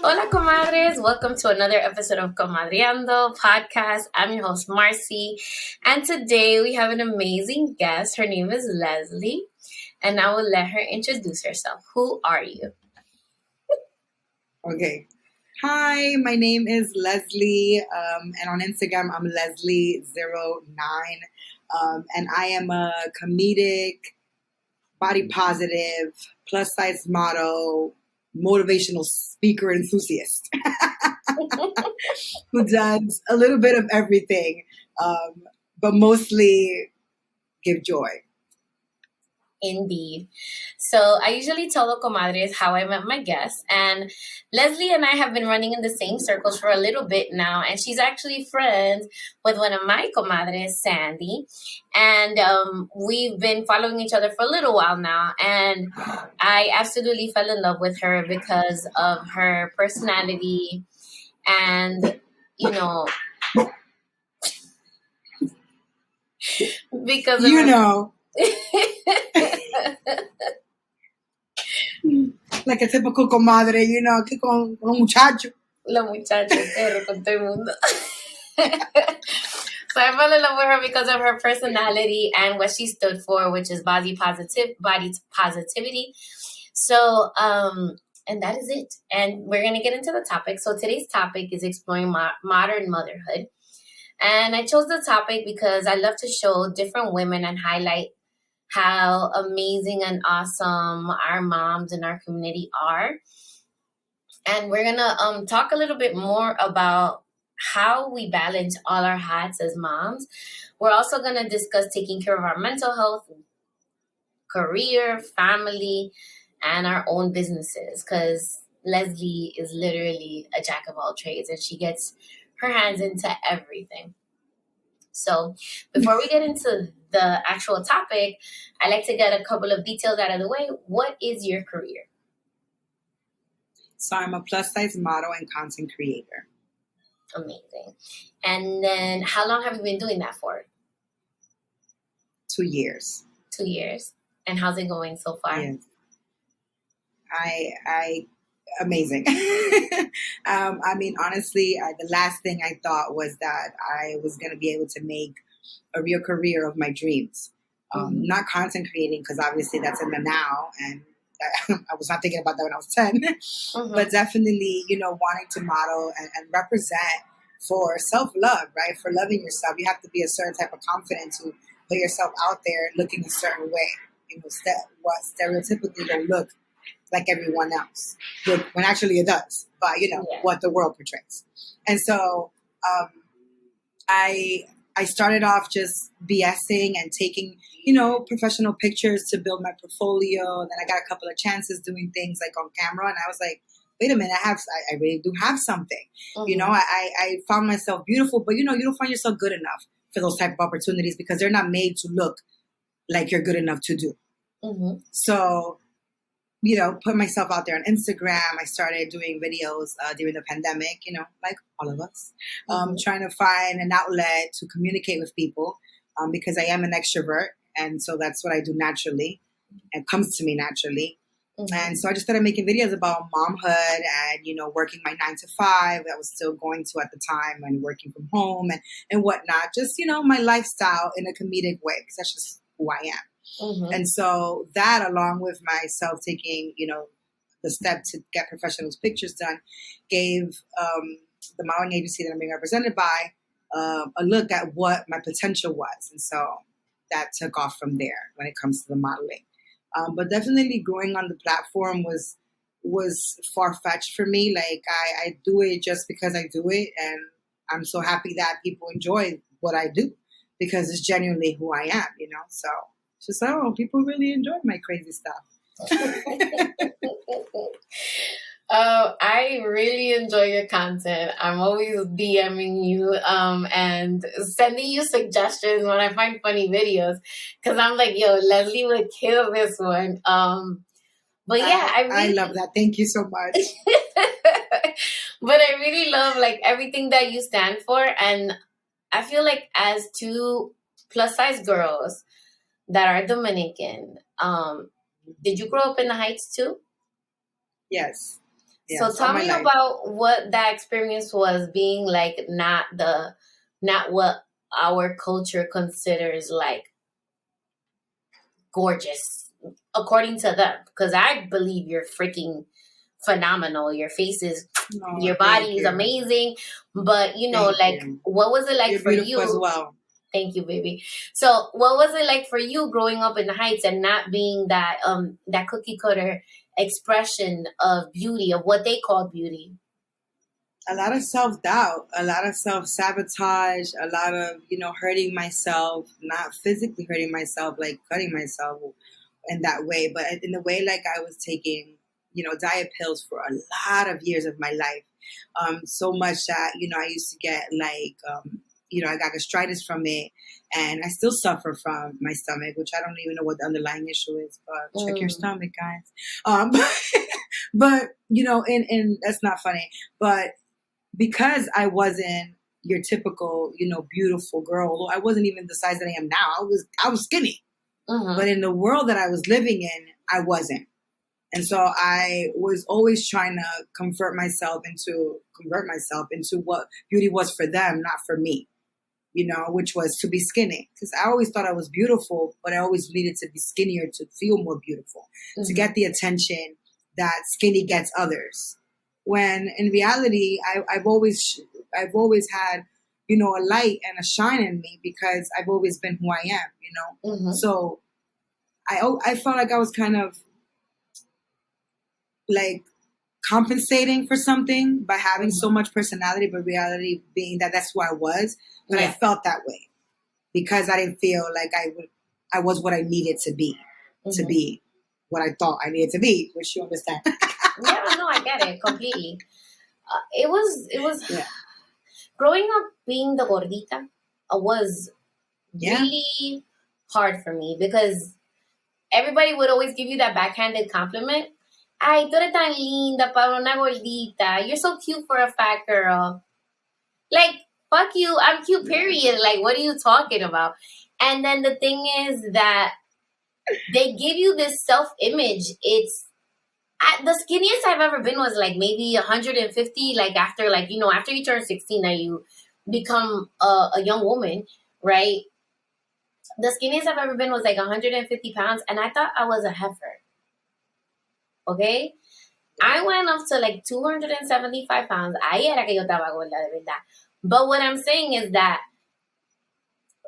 Hola Comadres, welcome to another episode of Comadreando podcast. I'm your host Marcy, and today we have an amazing guest. Her name is Leslie, and I will let her introduce herself. Who are you? Okay. Hi, my name is Leslie, and on Instagram I'm Leslie09, and I am a comedic, body positive, plus size model, motivational speaker enthusiast who does a little bit of everything, but mostly give joy. Indeed. So I usually tell the comadres how I met my guests, and Leslie and I have been running in the same circles for a little bit now, and she's actually friends with one of my comadres, Sandy, and we've been following each other for a little while now, and I absolutely fell in love with her because of her personality and, because of like a typical comadre, que con un muchacho. Los muchachos, perro, con todo el mundo. So I fell in love with her because of her personality and what she stood for, which is body positivity. So, and that is it. And we're going to get into the topic. So today's topic is exploring modern motherhood. And I chose the topic because I love to show different women and highlight how amazing and awesome our moms in our community are. And we're going to talk a little bit more about how we balance all our hats as moms. We're also going to discuss taking care of our mental health, career, family, and our own businesses, because Leslie is literally a jack of all trades and she gets her hands into everything. So before we get into the actual topic, I like to get a couple of details out of the way. What is your career? So I'm a plus size model and content creator. Amazing. And then how long have you been doing that for? 2 years. 2 years. And how's it going so far? Yes. I amazing. I mean, honestly, the last thing I thought was that I was going to be able to make a real career of my dreams. Not content creating, because obviously that's in the now, and I was not thinking about that when I was 10, but definitely, wanting to model and represent for self-love, right? For loving yourself. You have to be a certain type of confidence to put yourself out there looking a certain way, what stereotypically don't look like everyone else, when actually it does, but what the world portrays. And so I started off just BSing and taking, professional pictures to build my portfolio. Then I got a couple of chances doing things like on camera, and I was like, wait a minute, I really do have something. I found myself beautiful, but you don't find yourself good enough for those type of opportunities because they're not made to look like you're good enough to do. So, put myself out there on Instagram. I started doing videos during the pandemic, like all of us, trying to find an outlet to communicate with people because I am an extrovert. And so that's what I do naturally. It comes to me naturally. And so I just started making videos about momhood and, working my 9 to 5 that I was still going to at the time and working from home and whatnot. Just, my lifestyle in a comedic way because that's just who I am. And so that, along with myself taking, the step to get professional pictures done, gave the modeling agency that I'm being represented by a look at what my potential was. And so that took off from there when it comes to the modeling. But definitely growing on the platform was far-fetched for me. Like I do it just because I do it. And I'm so happy that people enjoy what I do because it's genuinely who I am, So just, people really enjoy my crazy stuff. I really enjoy your content. I'm always DMing you and sending you suggestions when I find funny videos because I'm like, yo, Leslie would kill this one. But yeah, I love that. Thank you so much. But I really love like everything that you stand for, and I feel like as two plus size girls that are Dominican, did you grow up in the Heights too? Yes. So tell me about what that experience was, being like not what our culture considers like gorgeous, according to them. Because I believe you're freaking phenomenal. Your face is, your body is amazing. But what was it like for you? As well. Thank you, baby. So what was it like for you growing up in the Heights and not being that that cookie cutter expression of beauty, of what they call beauty? A lot of self-doubt, a lot of self-sabotage, a lot of, hurting myself, not physically hurting myself, like cutting myself in that way, but in the way like I was taking, diet pills for a lot of years of my life. So much that, I used to get like, I got gastritis from it, and I still suffer from my stomach, which I don't even know what the underlying issue is, but check your stomach, guys. But, and that's not funny, but because I wasn't your typical, beautiful girl, although I wasn't even the size that I am now, I was skinny, but in the world that I was living in, I wasn't. And so I was always trying to convert myself into what beauty was for them, not for me, which was to be skinny. Because I always thought I was beautiful, but I always needed to be skinnier to feel more beautiful, to get the attention that skinny gets others. When in reality, I've always had, a light and a shine in me because I've always been who I am, So I felt like I was kind of like compensating for something by having so much personality, but reality being that that's who I was. But I felt that way because I didn't feel like I was what I needed to be what I thought I needed to be, which you understand. Yeah, no, I get it completely. It was growing up being the gordita was really hard for me because everybody would always give you that backhanded compliment. Ay, tú eres tan linda para una gordita. You're so cute for a fat girl. Like, fuck you, I'm cute, period. Like, what are you talking about? And then the thing is that they give you this self-image. It's the skinniest I've ever been was like maybe 150. Like after after you turn 16 and you become a young woman, right? The skinniest I've ever been was like 150 pounds, and I thought I was a heifer. Okay, I went up to like 275 pounds. Ahí era que yo estaba gorda de verdad. But what I'm saying is that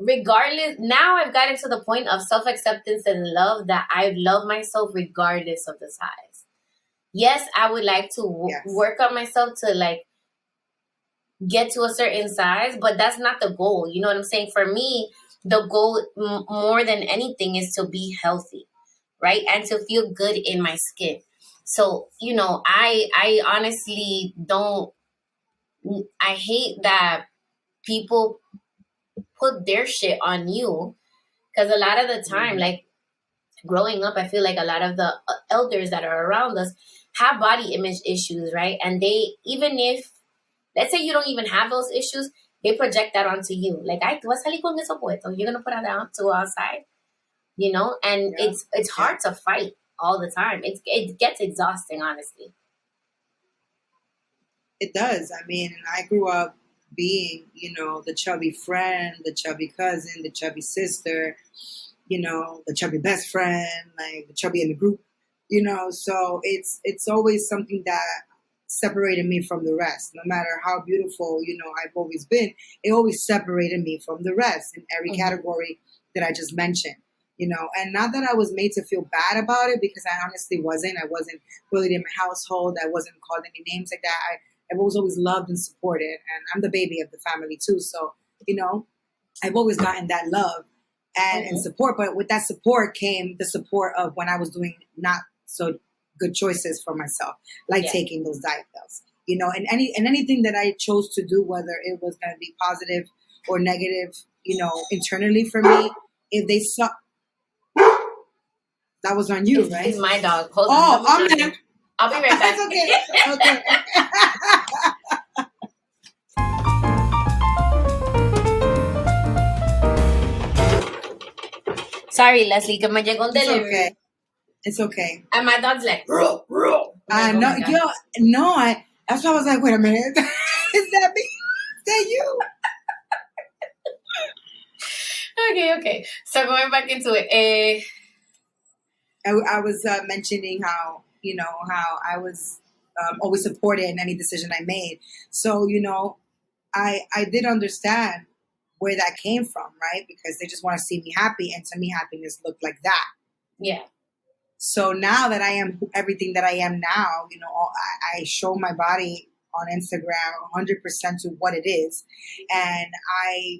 regardless, now I've gotten to the point of self-acceptance and love that I love myself regardless of the size. Yes, I would like to work on myself to like get to a certain size, but that's not the goal. You know what I'm saying? For me, the goal more than anything is to be healthy, right? And to feel good in my skin. So, I honestly I hate that people put their shit on you, because a lot of the time, like growing up, I feel like a lot of the elders that are around us have body image issues, right? And they, even if, let's say you don't even have those issues, they project that onto you. Like, ay, tú vas a salir con eso puesto. You're going to put that to outside, And it's hard to fight all the time. It gets exhausting, honestly. It does. I mean, I grew up being, the chubby friend, the chubby cousin, the chubby sister, the chubby best friend, like the chubby in the group, So it's always something that separated me from the rest. No matter how beautiful, I've always been, it always separated me from the rest in every category that I just mentioned. And not that I was made to feel bad about it, because I honestly wasn't. I wasn't bullied in my household. I wasn't called any names like that. I was always loved and supported, and I'm the baby of the family too. So, I've always gotten that love and support. But with that support came the support of when I was doing not so good choices for myself, like taking those diet pills. And anything that I chose to do, whether it was going to be positive or negative, internally for me, if they saw. That was on you, right? It's my dog. Hold on. I'll be right back. That's okay. Sorry, Leslie, que me llegó un delivery. It's okay. And my dog's like, ruh, ruh. Like, oh No, my God. yo, no, that's why I was like, wait a minute. Is that me? Is that you? Okay. So going back into it, I was mentioning how, how I was always supported in any decision I made. So, I did understand where that came from, right? Because they just want to see me happy. And to me, happiness looked like that. yeah. So now that I am everything that I am now, I show my body on Instagram 100% to what it is. And my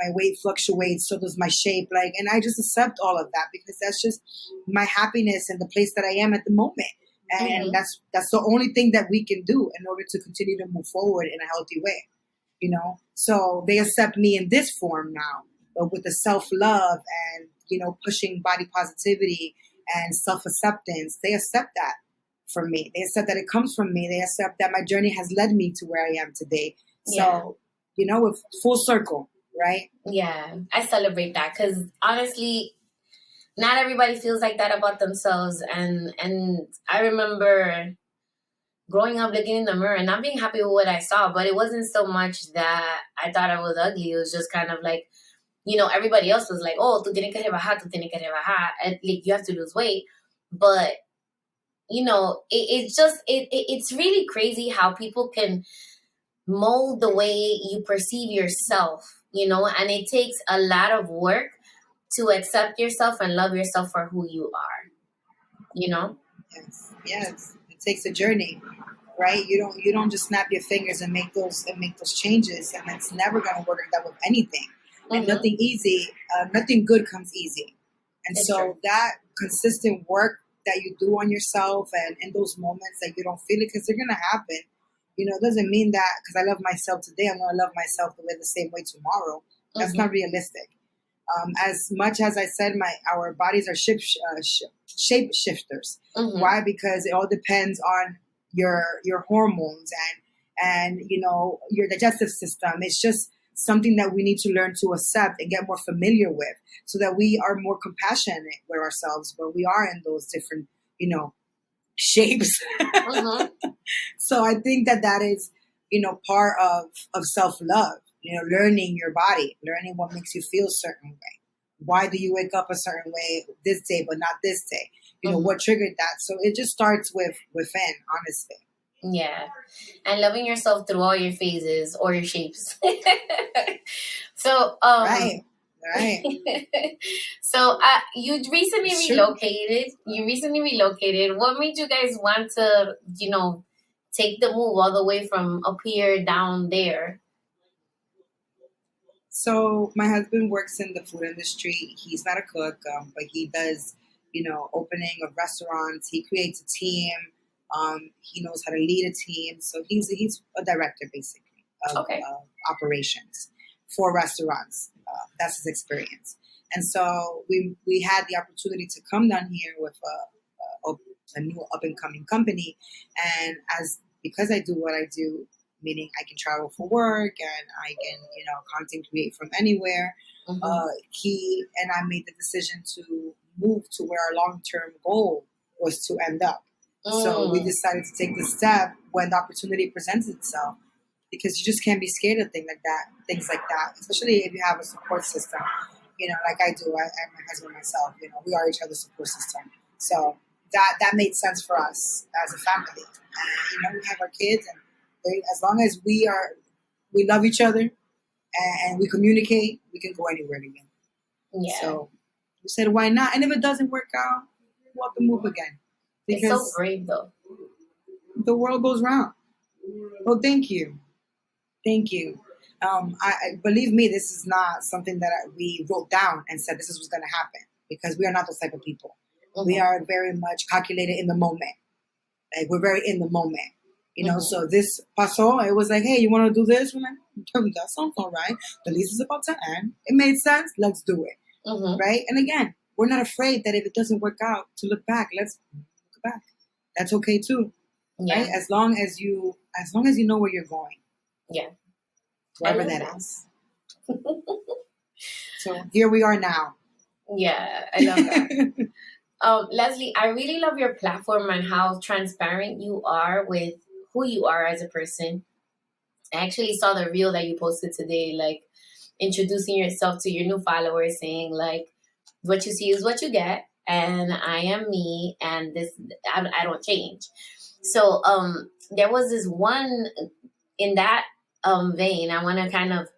weight fluctuates, so does my shape. And I just accept all of that because that's just my happiness and the place that I am at the moment. And that's the only thing that we can do in order to continue to move forward in a healthy way, So they accept me in this form now, but with the self-love and, pushing body positivity and self-acceptance, they accept that from me. They accept that it comes from me. They accept that my journey has led me to where I am today. So, with full circle, right? Yeah, I celebrate that because honestly, not everybody feels like that about themselves. And I remember growing up looking in the mirror and not being happy with what I saw, but it wasn't so much that I thought I was ugly. It was just kind of like, everybody else was like, oh, tú tienes que rebajar, tú tienes que rebajar. And, like, you have to lose weight. But, it's really crazy how people can mold the way you perceive yourself, and it takes a lot of work to accept yourself and love yourself for who you are, Yes. It takes a journey, right? You don't just snap your fingers and make those changes, and it's never going to work like that with anything. And nothing good comes easy. And It's so true. that consistent work that you do on yourself, and in those moments that you don't feel it, because they're going to happen, it doesn't mean that because I love myself today, I'm going to love myself the same way tomorrow. That's not realistic. As much as I said, our bodies are shape shifters. Why? Because it all depends on your hormones and your digestive system. It's just something that we need to learn to accept and get more familiar with, so that we are more compassionate with ourselves when we are in those different shapes. So I think that is part of self-love, learning your body, learning what makes you feel a certain way. Why do you wake up a certain way this day but not this day? What triggered that? So it just starts within, honestly. Yeah. And loving yourself through all your phases or your shapes. So, Right. So, you recently relocated. What made you guys want to, take the move all the way from up here down there? So my husband works in the food industry. He's not a cook, but he does, opening of restaurants. He creates a team. He knows how to lead a team. So he's a director, basically, of operations for restaurants. That's his experience. And so we had the opportunity to come down here with a new up and coming company. And because I do what I do, meaning I can travel for work and I can, content create from anywhere. He and I made the decision to move to where our long-term goal was to end up. So we decided to take the step when the opportunity presents itself, because you just can't be scared of things like that, especially if you have a support system, like I do. I my husband, myself, we are each other's support system. So that made sense for us as a family. And, we have our kids, and as long as we love each other and we communicate, we can go anywhere together. Yeah. So we said, why not? And if it doesn't work out, we'll have to move again. Because it's so brave, though. The world goes round. Well, thank you. I believe me, this is not something that we wrote down and said this is what's going to happen, because we are not those type of people. We are very much calculated in the moment. Like, we're very in the moment. So this pasó, it was like, hey, you want to do this? We're like, that sounds all right. The lease is about to end. It made sense. Let's do it. Right? And again, we're not afraid that if it doesn't work out to look back. Let's look back. That's okay too. Yeah. Right? As long as you know where you're going. Yeah. Wherever that is. So here we are now. Yeah, I love that. Leslie, I really love your platform and how transparent you are with who you are as a person. I actually saw the reel that you posted today, like introducing yourself to your new followers, saying like, "What you see is what you get," and I am me, and this I don't change. So there was this one in that vein. I want to kind of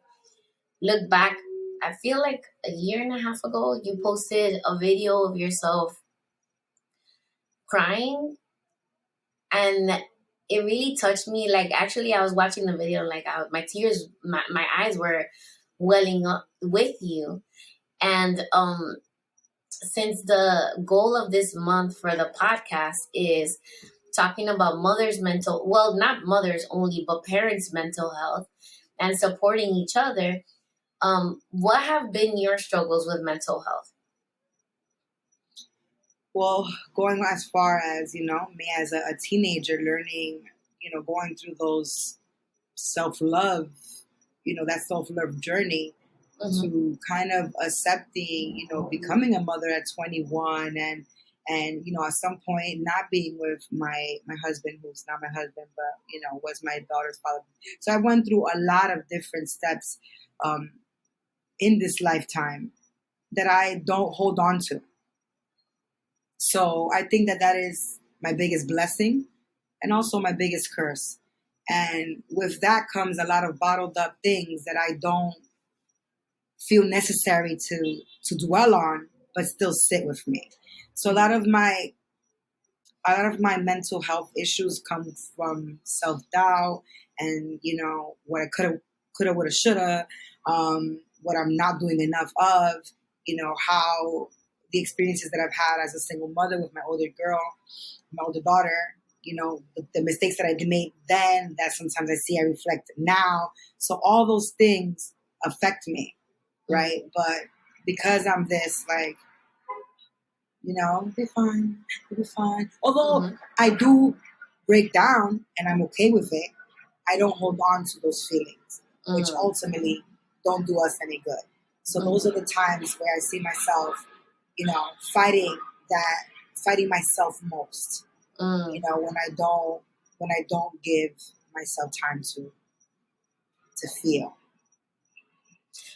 look back. I feel like a year and a half ago, you posted a video of yourself crying, and it really touched me. Like, actually, I was watching the video, like my tears, my eyes were welling up with you. And since the goal of this month for the podcast is talking about mothers' mental, well, not mothers only, but parents' mental health and supporting each other, what have been your struggles with mental health? Well, going as far as, me as a teenager learning, going through those self-love, that self-love journey to kind of accepting, becoming a mother at 21 and, at some point not being with my husband, who's not my husband, but, was my daughter's father. So I went through a lot of different steps in this lifetime that I don't hold on to. So I think that is my biggest blessing and also my biggest curse. And with that comes a lot of bottled up things that I don't feel necessary to dwell on, but still sit with me. So a lot of my mental health issues come from self-doubt and, what I coulda, woulda, shoulda, what I'm not doing enough of, how the experiences that I've had as a single mother with my older daughter, the mistakes that I made then that sometimes I see I reflect now. So all those things affect me, right? But because I'm this, like, it'll be fine. Although I do break down and I'm okay with it, I don't hold on to those feelings, which ultimately don't do us any good. So those are the times where I see myself, fighting myself most. When I don't give myself time to feel.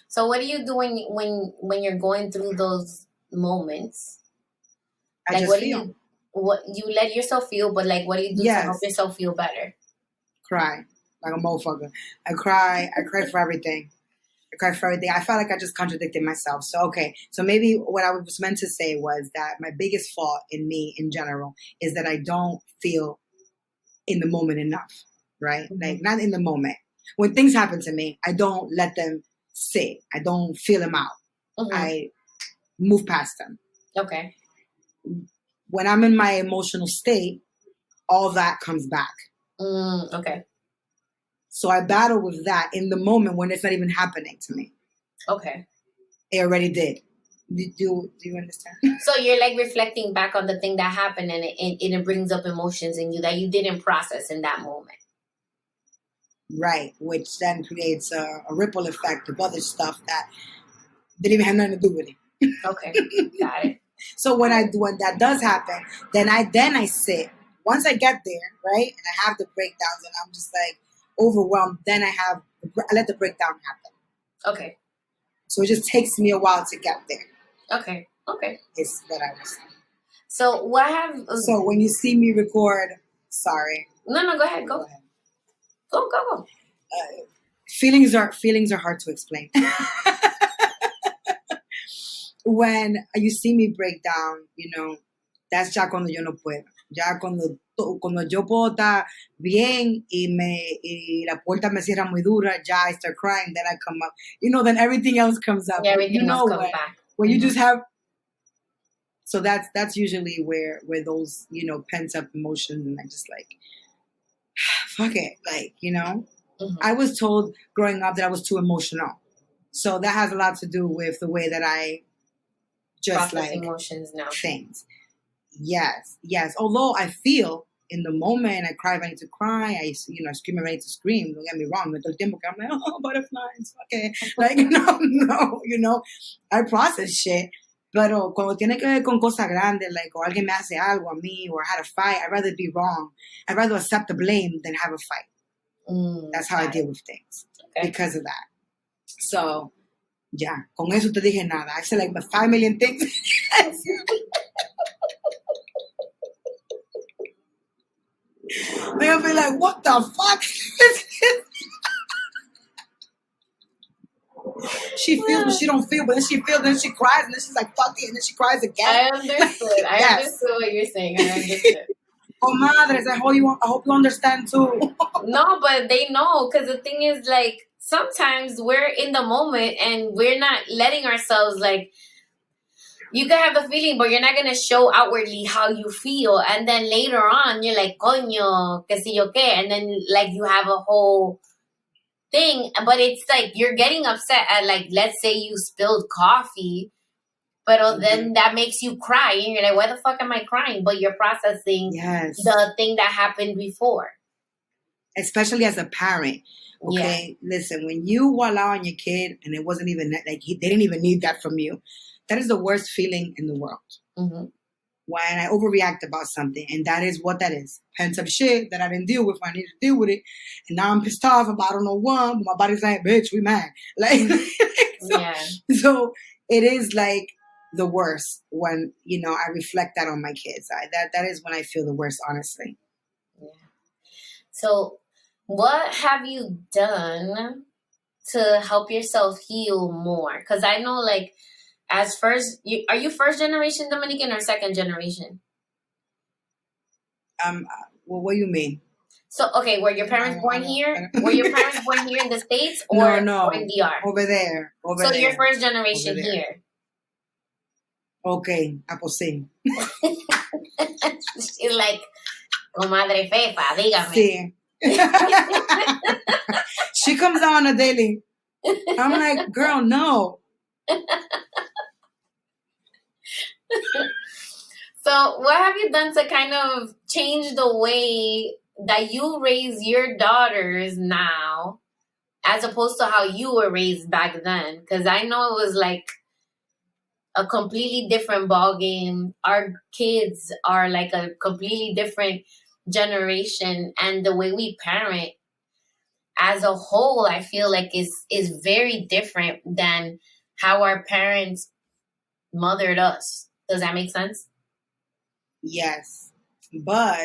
So what do you do when you're going through those moments? I just feel. What you let yourself feel, but like, what do you do to help yourself feel better? Cry like a motherfucker. I cry for everything. I felt like I just contradicted myself. So maybe what I was meant to say was that my biggest fault in me in general is that I don't feel in the moment enough, right? Like, not in the moment. When things happen to me, I don't let them sit. I don't feel them out. I move past them. Okay. When I'm in my emotional state, all that comes back. Okay. So I battle with that in the moment when it's not even happening to me. Okay. It already did. Do you understand? So you're like reflecting back on the thing that happened, and it brings up emotions in you that you didn't process in that moment. Right, which then creates a ripple effect of other stuff that didn't even have nothing to do with it. Okay, got it. So when that does happen, then I sit. Once I get there, right, and I have the breakdowns, and I'm just like overwhelmed. Then I let the breakdown happen. Okay. So it just takes me a while to get there. Okay. Is what I was saying. So So when you see me record, sorry. No, go ahead. Go. Feelings are hard to explain. When you see me break down, that's ya cuando yo no puedo. Ya cuando yo puedo estar bien y la puerta me cierra muy dura, ya I start crying, then I come up. Then everything else comes up. Everything else comes back. When you just have. So that's usually where those, pent up emotions, and I just like, fuck it. Like, I was told growing up that I was too emotional. So that has a lot to do with the way that I just process like emotions now. Things. Yes. Although I feel in the moment, I cry if I need to cry. I scream if I need to scream. Don't get me wrong. I'm like, oh, butterflies. Okay. Like, no. I process shit. Pero cuando tiene que ver con cosas grandes, like, o alguien me hace algo a mí, or I had a fight, I'd rather be wrong. I'd rather accept the blame than have a fight. That's how I deal with things. Okay. Because of that. So, yeah, con eso te dije nada. I said like 5 million things. They'll be like, what the fuck? She feels, but she don't feel, but then she feels, then she cries, and then she's like, fuck it, and then she cries again. I understood. I understood what you're saying. I understood. Comadres, I hope you understand too. No, but they know, because the thing is, like, sometimes we're in the moment and we're not letting ourselves, like, you can have the feeling, but you're not going to show outwardly how you feel. And then later on, you're like, coño, que si yo qué. And then, like, you have a whole thing. But it's like you're getting upset at, like, let's say you spilled coffee, but then that makes you cry. And you're like, why the fuck am I crying? But you're processing the thing that happened before. Especially as a parent. Okay, listen, when you allow on your kid and it wasn't even, like, they didn't even need that from you. That is the worst feeling in the world. Mm-hmm. When I overreact about something, and that is what that is. Pent up shit that I didn't deal with. I need to deal with it. And now I'm pissed off about I don't know what, but my body's like, bitch, we mad. Like, so it is like the worst when, you know, I reflect that on my kids. That is when I feel the worst, honestly. Yeah. So what have you done to help yourself heal more? Because I know, like, as first, are you first generation Dominican or second generation? Well, what do you mean? So, okay, were your parents born here? Were your parents born here in the States or no, in DR? Over there. So you're first generation here. Okay, pues sí. She's like, comadre Fefa, dígame. Sí. She comes on a daily. I'm like, girl, no. So what have you done to kind of change the way that you raise your daughters now as opposed to how you were raised back then? Because I know it was like a completely different ballgame. Our kids are like a completely different generation, and the way we parent as a whole, I feel like is very different than how our parents mothered us. Does that make sense? Yes. But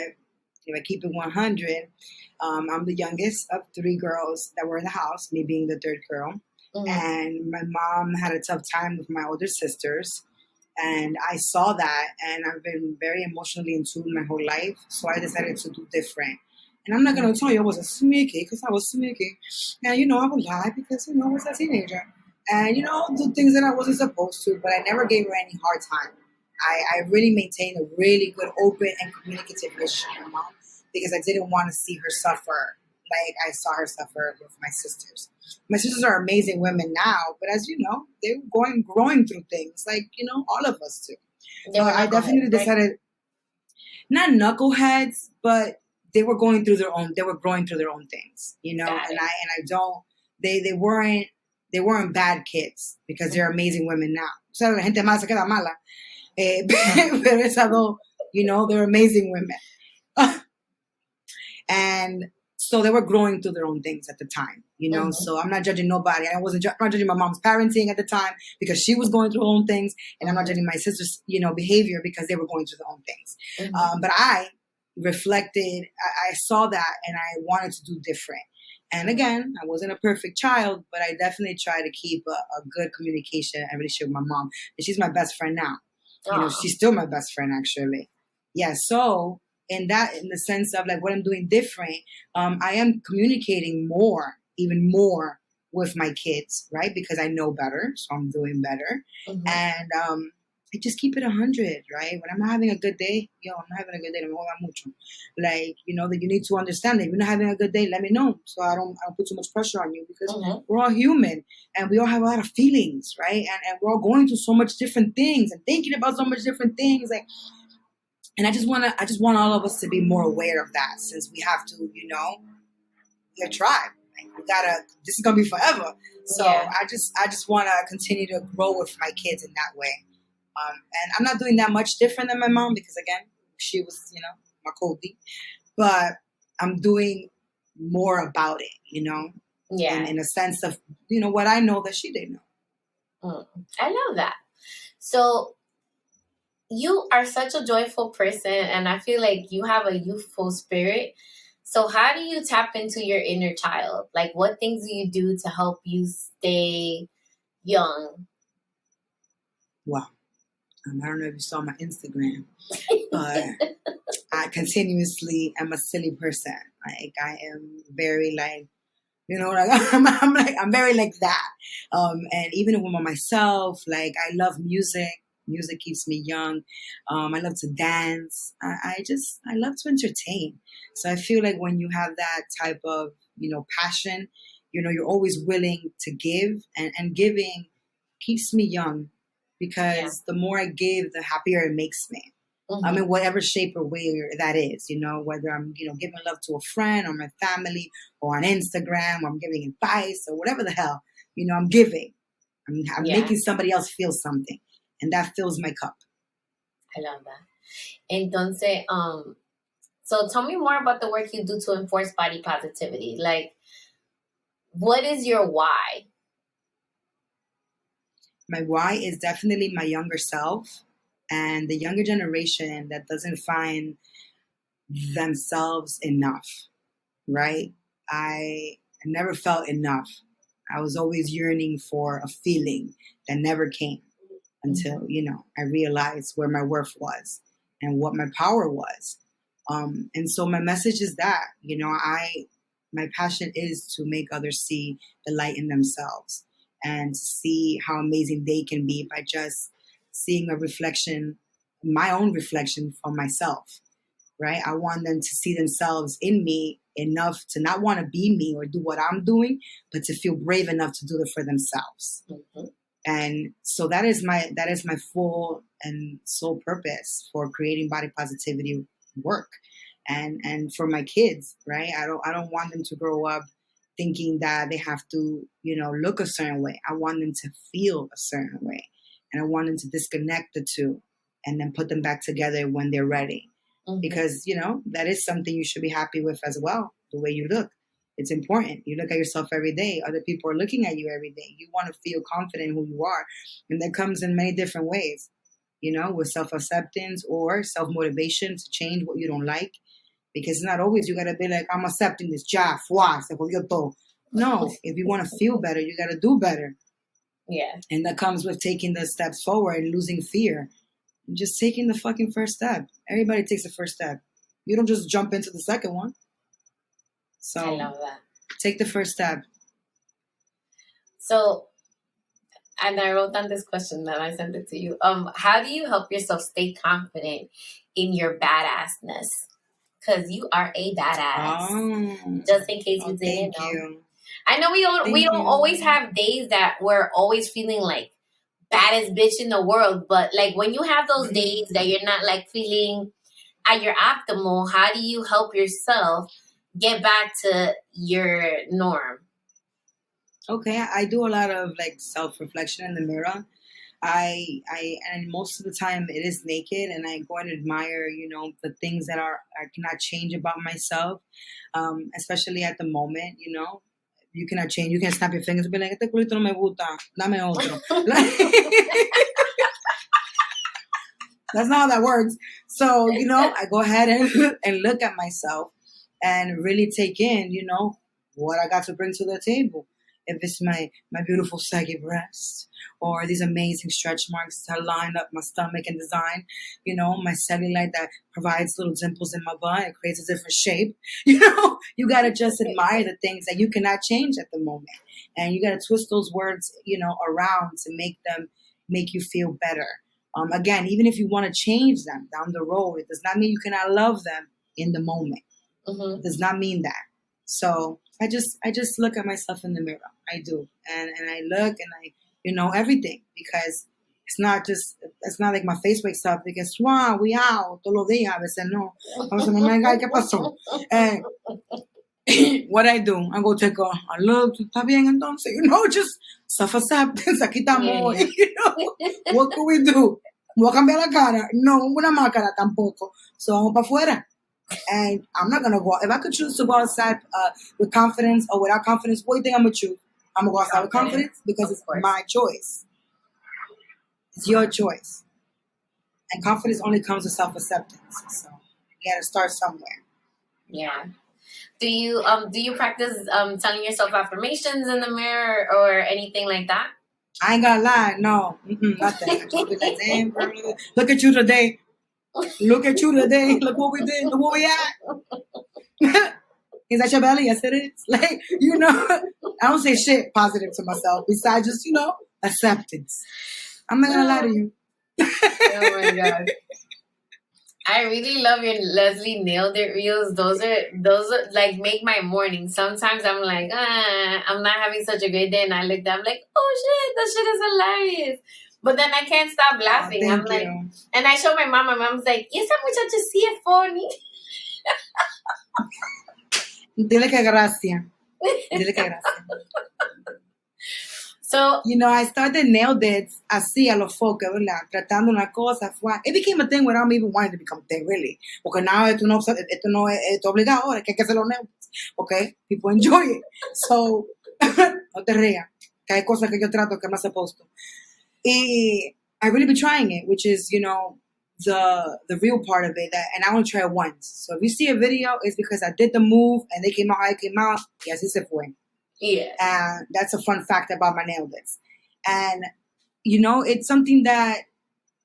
if I keep it 100, I'm the youngest of 3 girls that were in the house, me being the 3rd girl. Mm-hmm. And my mom had a tough time with my older sisters. And I saw that, and I've been very emotionally in tune my whole life. So I decided to do different. And I'm not going to tell you I was a sneaky, because I was sneaky. And, you know, I would lie because, you know, I was a teenager. And, you know, do things that I wasn't supposed to, but I never gave her any hard time. I really maintained a really good, open, and communicative relationship with my mom because I didn't want to see her suffer like I saw her suffer with my sisters. My sisters are amazing women now, but as you know, they're growing through things like, you know, all of us do. So I definitely decided, not knuckleheads, but they were growing through their own things, you know, and I don't, they weren't bad kids because they're amazing women now. So la gente mala se queda mala. Pero esas dos, you know, they're amazing women. And so they were growing through their own things at the time, you know. Mm-hmm. So I'm not judging nobody. I'm not judging my mom's parenting at the time because she was going through her own things. And I'm not judging my sister's, you know, behavior because they were going through their own things. Mm-hmm. But I reflected, I saw that and I wanted to do different. And again, I wasn't a perfect child, but I definitely try to keep a good communication and relationship with my mom. And she's my best friend now. You know, she's still my best friend, actually. Yeah, so in the sense of like what I'm doing different, I am communicating even more with my kids, right? Because I know better, so I'm doing better. Mm-hmm. And I just keep it 100, right? When I'm not having a good day, I'm not having a good day, no me joda mucho. Like, you know, that you need to understand that if you're not having a good day, let me know. So I don't put too much pressure on you because we're all human and we all have a lot of feelings, right? And we're all going through so much different things and thinking about so much different things. Like, and I just want all of us to be more aware of that since we have to, you know, we're a tribe. Like, this is going to be forever. So yeah. I just want to continue to grow with my kids in that way. And I'm not doing that much different than my mom because, again, she was, my Cody. But I'm doing more about it, Yeah. in a sense of, what I know that she didn't know. I love that. So you are such a joyful person, and I feel like you have a youthful spirit. So how do you tap into your inner child? Like, what things do you do to help you stay young? Wow. I don't know if you saw my Instagram, but I continuously am a silly person. Like, I am very like, I'm very like that. And even when I'm myself, like, I love music. Music keeps me young. I love to dance. I love to entertain. So I feel like when you have that type of, passion, you're always willing to give, and giving keeps me young because the more I give, the happier it makes me. Mm-hmm. In whatever shape or way that is, whether I'm, giving love to a friend or my family or on Instagram, or I'm giving advice or whatever the hell, I'm giving. I'm making somebody else feel something, and that fills my cup. I love that. Entonces, so tell me more about the work you do to enforce body positivity. Like, what is your why? My why is definitely my younger self and the younger generation that doesn't find themselves enough, right? I never felt enough. I was always yearning for a feeling that never came until, I realized where my worth was and what my power was. And so my message is that, my passion is to make others see the light in themselves and see how amazing they can be by just seeing a reflection, my own reflection from myself, right? I want them to see themselves in me enough to not want to be me or do what I'm doing, but to feel brave enough to do it for themselves. Mm-hmm. And so that is my full and sole purpose for creating body positivity work. And for my kids, right? I don't want them to grow up thinking that they have to, look a certain way. I want them to feel a certain way. And I want them to disconnect the two and then put them back together when they're ready. Mm-hmm. Because, that is something you should be happy with as well, the way you look. It's important. You look at yourself every day. Other people are looking at you every day. You want to feel confident in who you are. And that comes in many different ways, with self-acceptance or self-motivation to change what you don't like. Because it's not always you got to be like, I'm accepting this job. No, if you want to feel better, you got to do better. Yeah. And that comes with taking the steps forward and losing fear. And just taking the fucking first step. Everybody takes the first step. You don't just jump into the second one. So I love that. Take the first step. So, and I wrote down this question that I sent it to you. How do you help yourself stay confident in your badassness? Because you are a badass. Oh, just in case you didn't know. You. I know we don't always have days that we're always feeling like baddest bitch in the world, but like when you have those days that you're not like feeling at your optimal, how do you help yourself get back to your norm? Okay, I do a lot of like self-reflection in the mirror. And most of the time it is naked, and I go and admire, the things that I cannot change about myself, especially at the moment, you cannot change. You can't snap your fingers and be like, este culito no me gusta, dame otro. That's not how that works. So, I go ahead and look at myself and really take in, what I got to bring to the table. If it's my beautiful saggy breast or these amazing stretch marks that line up my stomach and design, my cellulite that provides little dimples in my butt, it creates a different shape. You got to just admire the things that you cannot change at the moment. And you got to twist those words, around to make you feel better. Again, even if you want to change them down the road, it does not mean you cannot love them in the moment. Mm-hmm. It does not mean that. So I just look at myself in the mirror. I do. And I look and I, everything, because it's not like my face wakes up because, wow, we out, todos los días, a veces no. A veces no me diga, ¿qué pasó? What I do, I go take a look, está bien entonces, just self-acceptance, aquí estamos, what can we do? Voy a cambiar la cara. No, una máscara tampoco. So vamos para afuera. And I'm not gonna go. If I could choose to go outside with confidence or without confidence, what do you think I'm gonna choose? I'm gonna go outside with confidence because it's my choice. It's your choice. And confidence only comes with self-acceptance. So you gotta start somewhere. Yeah. Do you practice telling yourself affirmations in the mirror or anything like that? I ain't gonna lie, no, nothing. I just be like, damn, girl, look at you today. Look at you today. Look what we did. Look where we at. Is that your belly? Yes, it is. Like, I don't say shit positive to myself besides just, acceptance. I'm not gonna lie to you. Oh my God. I really love your Leslie Nailed It reels. Those are like make my morning. Sometimes I'm like, I'm not having such a great day, and I look down, I'm like, oh shit, that shit is hilarious. But then I can't stop laughing. Oh, I'm like, and I show my mom. My mom's like, ¿Y esa muchacha sí es funny? Dile que gracia. Dile que gracia. So, I started nail dates así a los focos, ¿verdad? Tratando una cosa. It became a thing without me even wanting to become a thing, really. Porque now esto no es obligado ahora, que hay que hacer los nails. Okay? People enjoy it. So, no te rías. Que hay cosas que yo trato que no se puesto. I really be trying it, which is, the real part of it. And I only try it once. So if you see a video, it's because I did the move and they came out how it came out. Y así se fue. Yeah. That's a fun fact about my nail bits. And, it's something that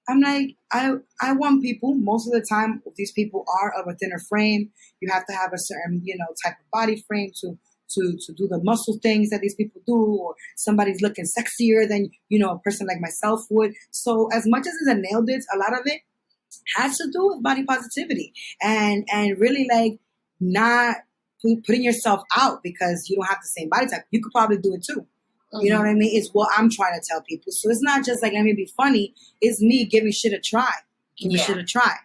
I'm like, I want people, most of the time, these people are of a thinner frame. You have to have a certain, type of body frame to do the muscle things that these people do, or somebody's looking sexier than, a person like myself would. So as much as it's a nail bits, a lot of it has to do with body positivity and really like not putting yourself out because you don't have the same body type. You could probably do it too. Mm-hmm. You know what I mean? It's what I'm trying to tell people. So it's not just like, let me be funny. It's me giving shit a try. Giving shit a try.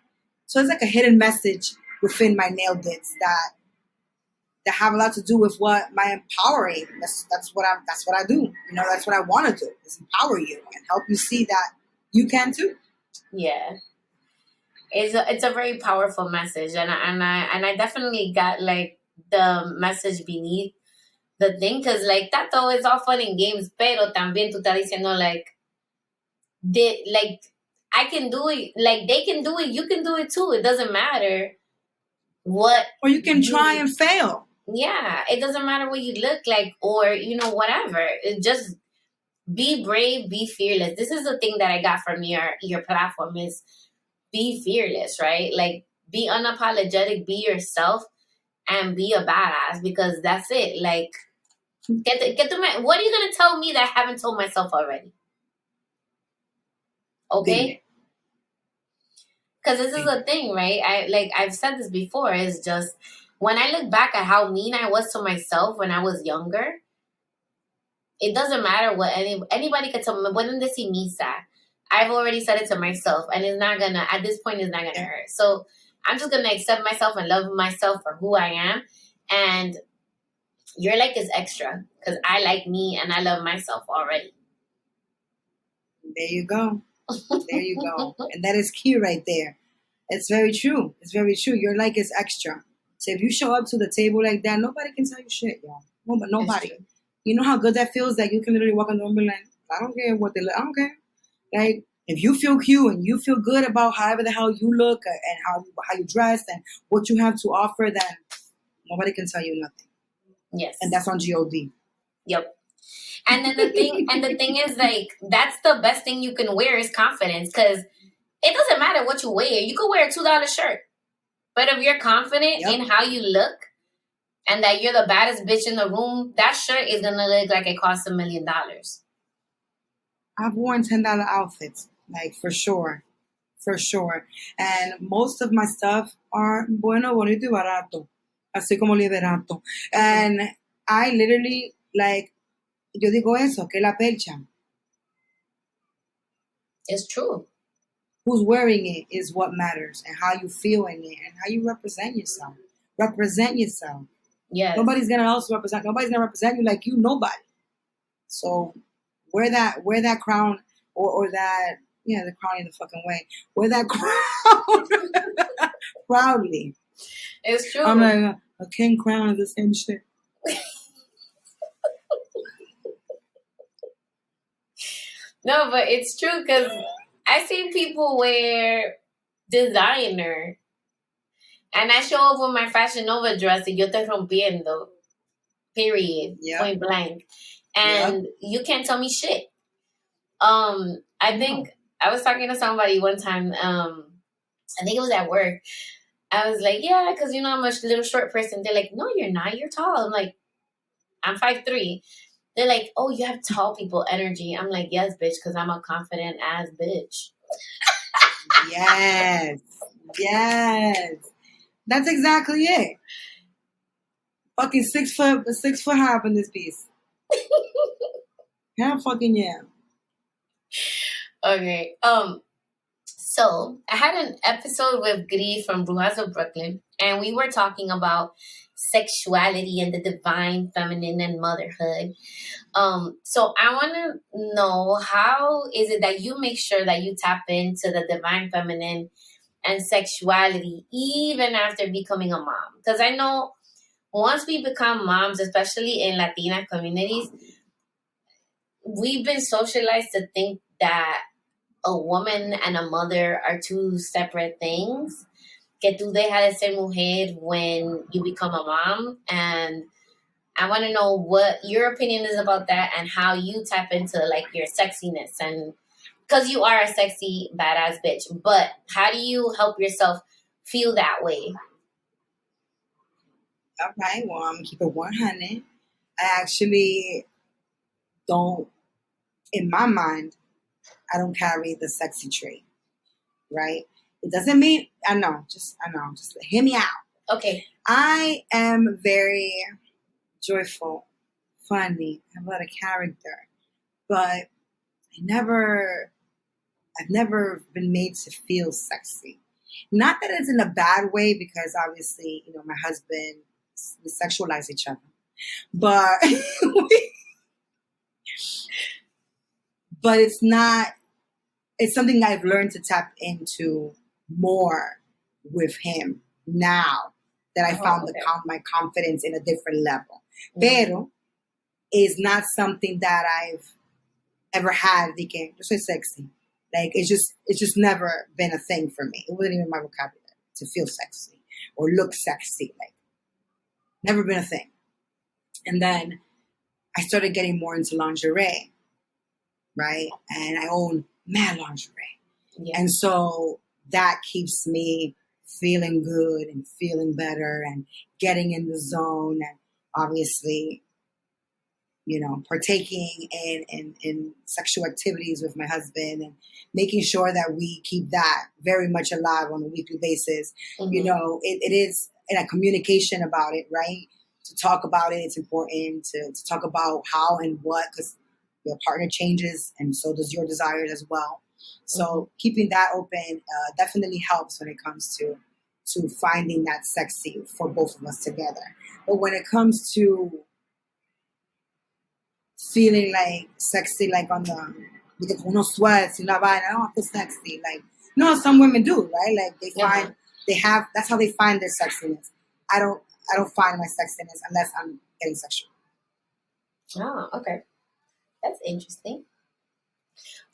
So it's like a hidden message within my nail bits that have a lot to do with what my empowering. That's what I do. That's what I want to do, is empower you and help you see that you can too. Yeah. It's a very powerful message, and I definitely got like the message beneath the thing, because like Tato is all fun and games, pero también tú estás diciendo like I can do it, like they can do it, you can do it too. It doesn't matter what, or you can try and fail. Yeah, it doesn't matter what you look like or whatever. It just be brave, be fearless. This is the thing that I got from your platform is be fearless, right? Like be unapologetic, be yourself, and be a badass, because that's it. Like what are you gonna tell me that I haven't told myself already? Okay? Because this is a thing, right? I've said this before, is just when I look back at how mean I was to myself when I was younger, it doesn't matter what anybody can tell me. Pueden decir misa. I've already said it to myself, and at this point, it's not gonna hurt. So I'm just gonna accept myself and love myself for who I am. And your like is extra, because I like me and I love myself already. There you go. There you go. And that is key right there. It's very true. It's very true. Your like is extra. So if you show up to the table like that, nobody can tell you shit, y'all. Nobody. You know how good that feels? That you can literally walk in the room and be like, I don't care what they look. I don't care. Like, if you feel cute and you feel good about however the hell you look and how you dress and what you have to offer, then nobody can tell you nothing. Yes. And that's on God. Yep. And then the thing is, like, that's the best thing you can wear is confidence, because it doesn't matter what you wear. You could wear a $2 shirt, but if you're confident in how you look and that you're the baddest bitch in the room, that shirt is gonna look like it costs $1 million. I've worn $10 outfits, like for sure. And most of my stuff are bueno, bonito y barato, así como liberato. And I literally, like, yo digo eso, que la percha. It's true. Who's wearing it is what matters, and how you feel in it, and how you represent yourself. Represent yourself. Yes. Nobody's gonna represent you like you. Nobody. So wear that crown or that Yeah, the crowning the fucking way. Wear that crown proudly. It's true. I'm like, a king crown is the same shit. No, but it's true because I see people wear designer. And I show up with my Fashion Nova dress y yo estoy rompiendo. Period. Yep. Point blank. And you can't tell me shit. I think I was talking to somebody one time. I think it was at work. I was like, yeah, because you know I'm a little short person. They're like, no, you're not. You're tall. I'm like, I'm 5'3". They're like, oh, you have tall people energy. I'm like, yes, bitch, because I'm a confident ass bitch. Yes. Yes. That's exactly it. Fucking 6 foot high up in this piece. Hell fucking yeah. Okay. So I had an episode with Gris from Brujas of Brooklyn, and we were talking about sexuality and the divine feminine and motherhood. So I want to know, how is it that you make sure that you tap into the divine feminine and sexuality even after becoming a mom? Because I know once we become moms, especially in Latina communities, we've been socialized to think that a woman and a mother are two separate things. Que tú dejas de ser mujer when you become a mom. And I want to know what your opinion is about that and how you tap into like your sexiness. And because you are a sexy, badass bitch, but how do you help yourself feel that way? All right, well, I'm going to keep it 100. I actually don't, in my mind, I don't carry the sexy trait, right? It doesn't mean, just hear me out. Okay. I am very joyful, funny, I have a lot of character, but I've never been made to feel sexy. Not that it's in a bad way, because obviously, you know, my husband, we sexualize each other, but but it's not. It's something I've learned to tap into more with him now that I found my confidence in a different level. Pero is not something that I've ever had. De que yo soy sexy. Like it's just never been a thing for me. It wasn't even my vocabulary to feel sexy or look sexy. Like never been a thing. And then I started getting more into lingerie, right? And I own mad lingerie. Yeah. And so that keeps me feeling good and feeling better and getting in the zone, and obviously, you know, partaking in sexual activities with my husband and making sure that we keep that very much alive on a weekly basis. Mm-hmm. You know, it is in a communication about it, right? To talk about it, it's important to talk about how and what, because your partner changes and so does your desires as well. So keeping that open definitely helps when it comes to finding that sexy for both of us together. But when it comes to feeling like sexy, like on the with the unos sweats, you know, I don't feel sexy. Like, no, some women do, right? Like they have that's how they find their sexiness. I don't find my sexiness unless I'm getting sexual. Oh, okay. That's interesting.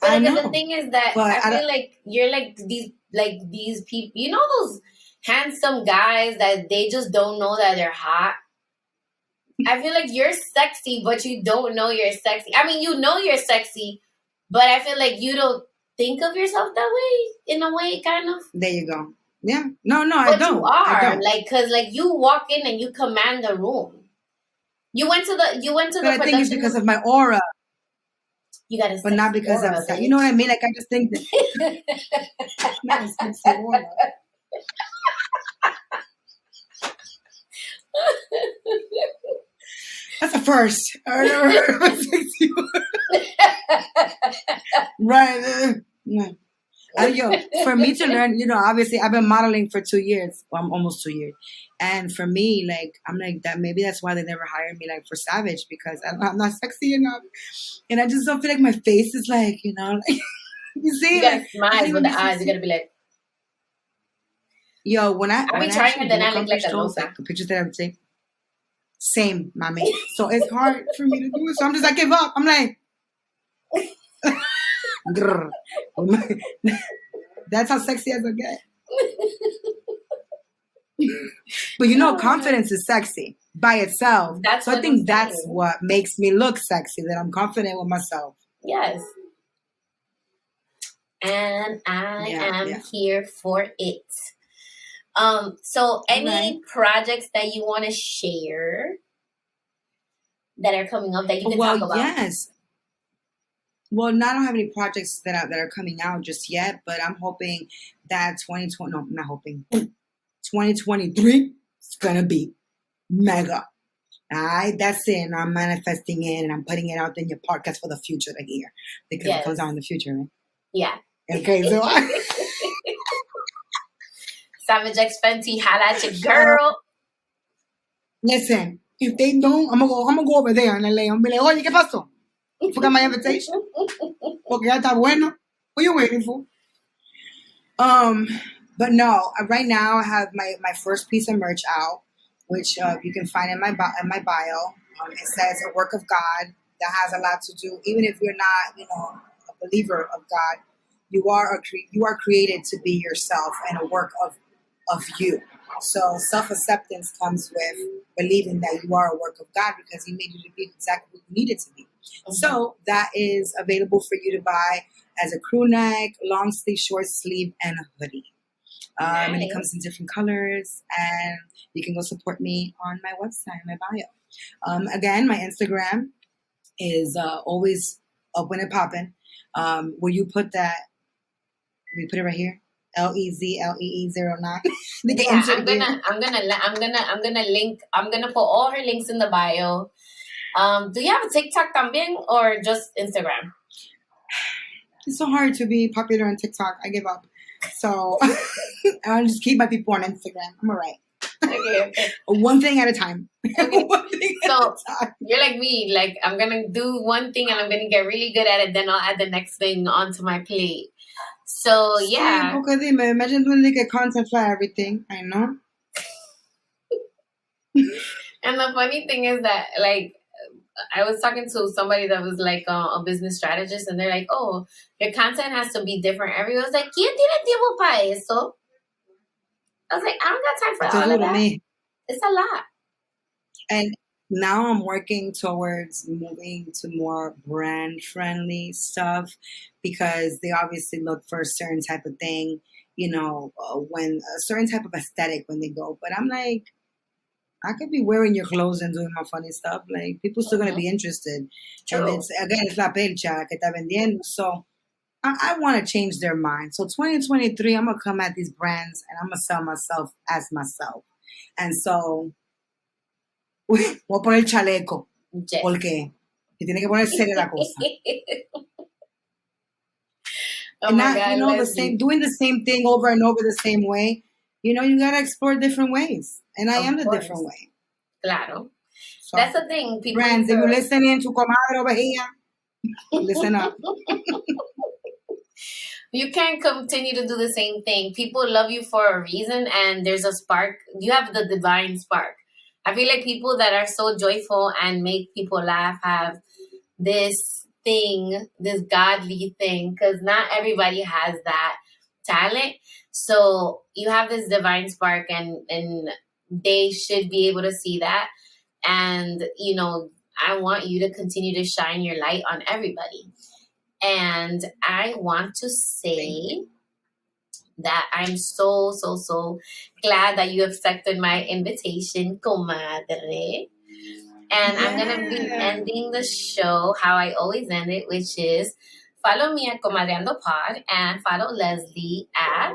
But the thing is that I feel like you're like these people, you know, those handsome guys that they just don't know that they're hot. I feel like you're sexy, but you don't know you're sexy. I mean, you know you're sexy, but I feel like you don't think of yourself that way, in a way, kind of. There you go. Yeah. No, but I don't. You are. I don't. Like, because like you walk in and you command the room. You went to the but I think it's because of my aura. You got to, but not because of sex. You know what I mean? Like, I just think that not a sexy aura. That's a first. I never heard of a sexy aura. Right. For me to learn, you know, obviously I've been modeling for 2 years. Well, I'm almost 2 years. And for me, like, I'm like that. Maybe that's why they never hired me, like, for Savage, because I'm not sexy enough. And I just don't feel like my face is like, you know, like, You see, You gotta like, I smile think with it'd the be so eyes. You gotta be like, Yo, when I I be trying actually and do then I look like accomplish a those, loca. like the pictures that I would take, same, mommy. So it's hard for me to do it. So I'm just like, give up. I'm like, grrr. That's how sexy as I get. But you know, confidence is sexy by itself. That's so I what think I'm that's saying. what makes me look sexy, that I'm confident with myself. Yes. And I am here for it. So any projects that you want to share that are coming up that you can talk about? Yes. Well, I don't have any projects that are coming out just yet, but I'm hoping that 2020, no, I'm not hoping, 2023 is going to be mega. All right, that's it. And I'm manifesting it and I'm putting it out in your podcast for the future to hear because it comes out in the future, right? Yeah. Okay, so Savage X Fenty, holla at your girl. Listen, if they don't, I'm gonna go over there and I'm be like, oye, ¿qué pasó? You forgot my invitation? Porque ya está bueno. What are you waiting for? But no, right now I have my first piece of merch out, which you can find in my bio. It says a work of God that has a lot to do. Even if you're not, a believer of God, you are created to be yourself and a work of you. So self-acceptance comes with believing that you are a work of God because He made you to be exactly what you needed to be. Mm-hmm. So that is available for you to buy as a crew neck, long sleeve, short sleeve, and a hoodie. Nice. And it comes in different colors. And you can go support me on my website, my bio. Again, my Instagram is always up when it popping. Will you put that? We put it right here. LEZLEE09. Yeah, I'm gonna put all her links in the bio. Do you have a TikTok también or just Instagram? It's so hard to be popular on TikTok. I give up. So I'll just keep my people on Instagram. I'm all right. Okay. One thing at a time. Okay. So you're like me. Like I'm gonna do one thing and I'm gonna get really good at it. Then I'll add the next thing onto my plate. So yeah. Okay, imagine doing like a content for everything. I know. And the funny thing is that, like, I was talking to somebody that was like a business strategist, and they're like, "Oh, your content has to be different." Everyone's like, "¿Quién tiene tiempo para eso?" I was like, "I don't got time for all of that." It's a lot. And now I'm working towards moving to more brand friendly stuff because they obviously look for a certain type of thing, when a certain type of aesthetic when they go. But I'm like, I could be wearing your clothes and doing my funny stuff. Like, people still going to be interested. True. And it's la percha que está vendiendo. So I want to change their mind. So 2023, I'm going to come at these brands and I'm going to sell myself as myself. And so voy a poner el chaleco. Yes. Porque tiene que poner seria la cosa. And not, God, doing the same thing over and over the same way. You got to explore different ways. And I am the different way. Claro. So, that's the thing. People brands, if you listen in to Comadre over here, listen up. You can't continue to do the same thing. People love you for a reason, and there's a spark. You have the divine spark. I feel like people that are so joyful and make people laugh have this thing, this godly thing, because not everybody has that talent. So you have this divine spark, and they should be able to see that. And, I want you to continue to shine your light on everybody. And I want to say that I'm so, so, so glad that you accepted my invitation, comadre. And I'm going to be ending the show how I always end it, which is follow me at Comadreando Pod and follow Leslie at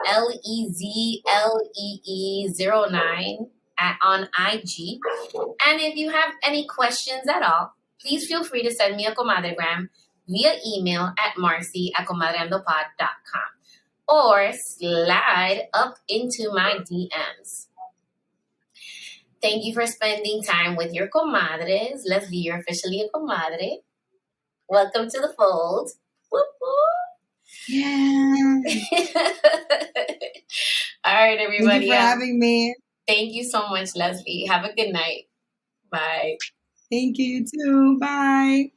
LEZLEE09 on IG. And if you have any questions at all, please feel free to send me a Comadre-Gram via email at marcy@comadreandopod.com or slide up into my DMs. Thank you for spending time with your comadres. Leslie, you're officially a comadre. Welcome to the fold. Whoop, whoop. Yeah. All right, Thank everybody. you for having me. Thank you so much, Leslie. Have a good night. Bye. Thank you, you too. Bye.